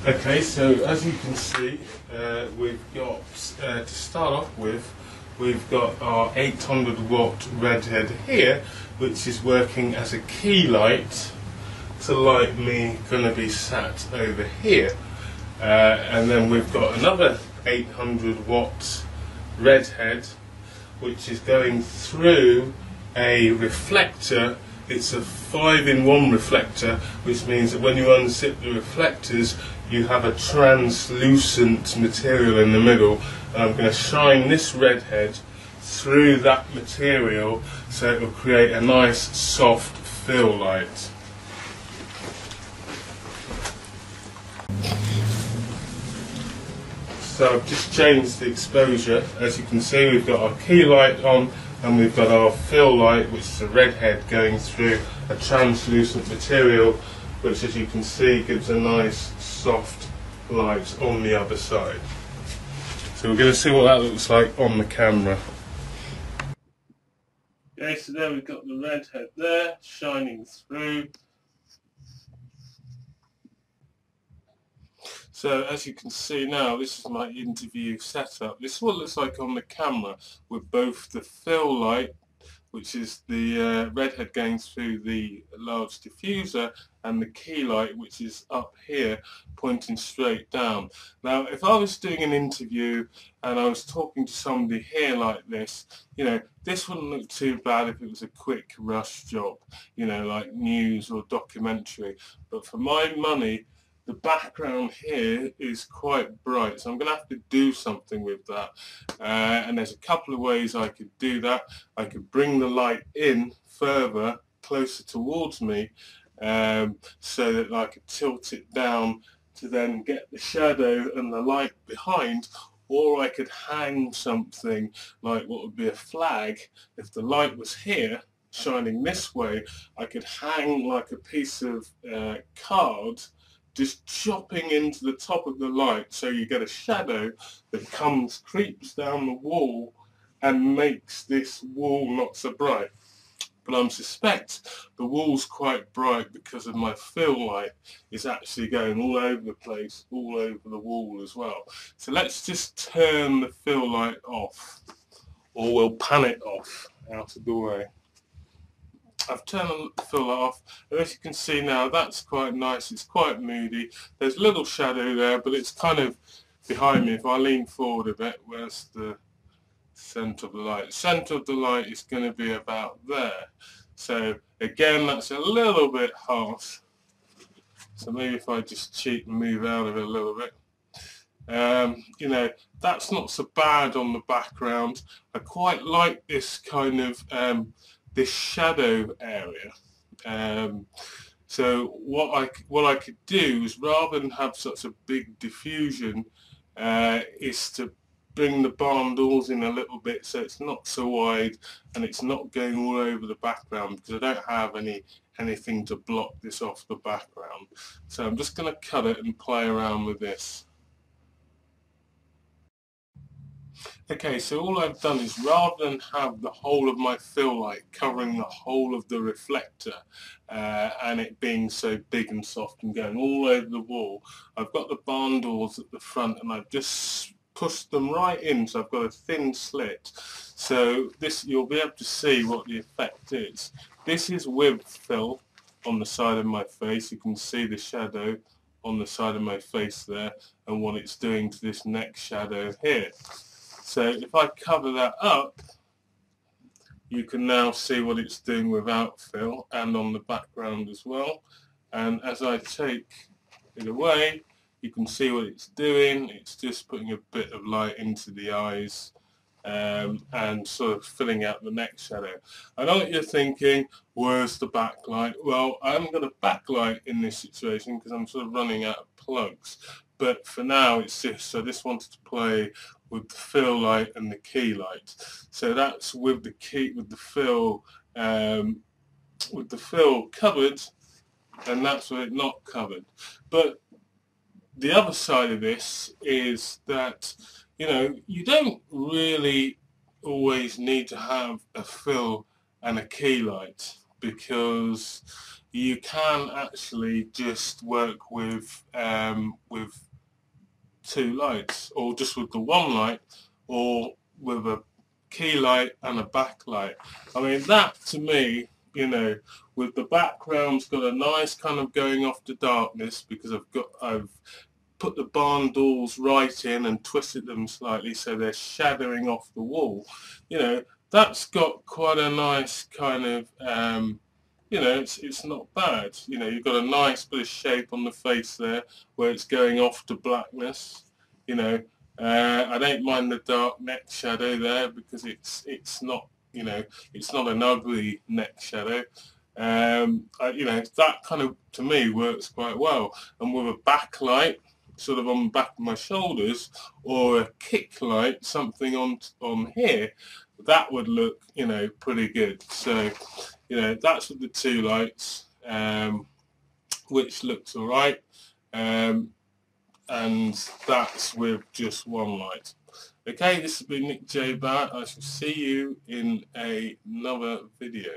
Okay, so as you can see, we've got, to start off with, we've got our 800 watt redhead here, which is working as a key light to light me going to be sat over here. And then we've got another 800 watt redhead, which is going through a reflector. It's a 5-in-1 reflector, which means that when you unzip the reflectors, you have a translucent material in the middle. And I'm going to shine this redhead through that material so it will create a nice soft fill light. So I've just changed the exposure. As you can see, we've got our key light on and we've got our fill light, which is a redhead going through a translucent material, which, as you can see, gives a nice soft light on the other side. So we're going to see what that looks like on the camera. Okay, so there we've got the redhead there shining through. So as you can see now, this is my interview setup. This is what it looks like on the camera, with both the fill light, which is the redhead going through the large diffuser, and the key light, which is up here pointing straight down. Now if I was doing an interview and I was talking to somebody here like this, you know, this wouldn't look too bad if it was a quick rush job, you know, like news or documentary. But for my money, the background here is quite bright, so I'm going to have to do something with that. And there's a couple of ways I could do that. I could bring the light in further, closer towards me, so that I could tilt it down to then get the shadow and the light behind, or I could hang something like what would be a flag. If the light was here, shining this way, I could hang like a piece of card, just chopping into the top of the light, so you get a shadow that creeps down the wall and makes this wall not so bright. But I suspect the wall's quite bright because of my fill light is actually going all over the place, all over the wall as well. So let's just turn the fill light off, or we'll pan it off out of the way. I've turned the fill light off, and as you can see now, that's quite nice. It's quite moody. There's a little shadow there, but it's kind of behind me. If I lean forward a bit, where's the centre of the light? The centre of the light is going to be about there. So again, that's a little bit harsh. So maybe if I just cheat and move out of it a little bit. You know, that's not so bad on the background. I quite like this kind of this shadow area. So what I could do is, rather than have such a big diffusion, is to bring the barn doors in a little bit so it's not so wide and it's not going all over the background, because I don't have anything to block this off the background. So I'm just going to cut it and play around with this. Okay, so all I've done is, rather than have the whole of my fill light covering the whole of the reflector and it being so big and soft and going all over the wall, I've got the barn doors at the front and I've just pushed them right in, so I've got a thin slit. So this, you'll be able to see what the effect is. This is with fill on the side of my face. You can see the shadow on the side of my face there and what it's doing to this next shadow here. So if I cover that up, you can now see what it's doing without fill and on the background as well. And as I take it away, you can see what it's doing. It's just putting a bit of light into the eyes and sort of filling out the next shadow. I know what you're thinking, where's the backlight? Well, I haven't got a backlight in this situation because I'm sort of running out of plugs. But for now, it's just, I just wanted to play with the fill light and the key light. So that's with the key, with the fill covered, and that's with it not covered. But the other side of this is that, you know, you don't really always need to have a fill and a key light. because you can actually just work with two lights, or just with the one light, or with a key light and a backlight. I mean, that to me, you know, with the background's got a nice kind of going off to darkness, because I've put the barn doors right in and twisted them slightly so they're shadowing off the wall. You know, that's got quite a nice kind of you know, it's not bad. You know, you've got a nice bit of shape on the face there where it's going off to blackness. You know, I don't mind the dark neck shadow there, because it's not, you know, it's not an ugly neck shadow. You know, that kind of, to me, works quite well. And with a backlight sort of on the back of my shoulders, or a kick light, something on here, that would look, you know, pretty good. So, you know, that's with the two lights, which looks all right, and that's with just one light. Okay, this has been Nick J. Barrett. I shall see you in another video.